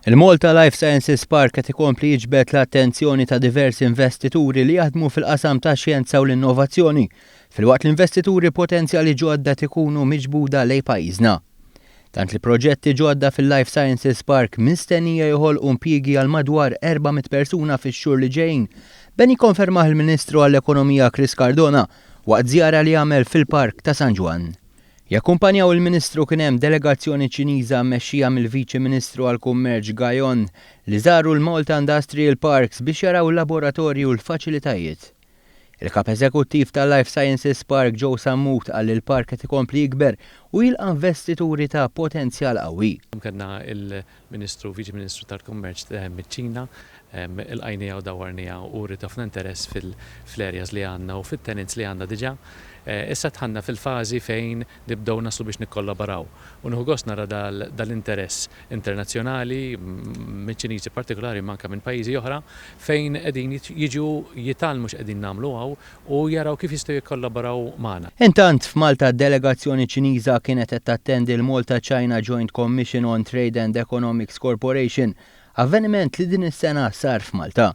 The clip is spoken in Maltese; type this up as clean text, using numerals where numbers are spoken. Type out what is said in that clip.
Il-Malta Life Sciences Park qed ikompli jiġbed l-attenzjoni ta' diversi investituri li jaħdmu fil-qasam ta' xjenza u l-innovazzjoni, filwaqt l-investituri potenzjali ġodda ikunu miġbuda lejn pajjiżna. Tant li proġetti ġodda fil-Life Sciences Park mistennija joħolqu impjiegi għal madwar 400 persuna fix-xhur li ġejjin, ben jikkonfermah il-Ministru għall-Ekonomija Chris Cardona waqt żjara li għamel fil-Park ta' San Juan. Jakkumpanjaw il-Ministru kien hemm delegazzjoni Ċiniża mmexxija mill-Viċi Ministru għall-Kummerċ Gajon li żaru l-Malta Industrial Parks biex jaraw il-laboratorju u l-faċilitajiet. Il-kap eżekuttiv tal-Life Sciences Park Joe Sammut qal li l-park qed ikompli jikber u jilqa' investituri ta' potenzjal qawwi. Kellna il-Ministru, Viċi Ministru tal-Kummerċ miċ-Ċina, il-qajnija u dawarnija u ritafna interess fil-areas li għandna u fit-tenants li għandna diġà. Issa tħanna fil-fażi fejn nibdew naslu biex nikkollaboraw. U nieħu gost nara dal-interess internazzjonali miċ-Ċiniżi partikolari manka minn pajjiżi oħra fejn qegħdin jiġu jitalmu x'qegħdin nagħmlu hawn u jaraw kif jistgħu jikkollaboraw magħna. Intant f'Malta d-delegazzjoni Ċiniża kienet qed tattendi l-Malta China Joint Commission on Trade and Economics Corporation, avveniment li din is-sena sar f'Malta.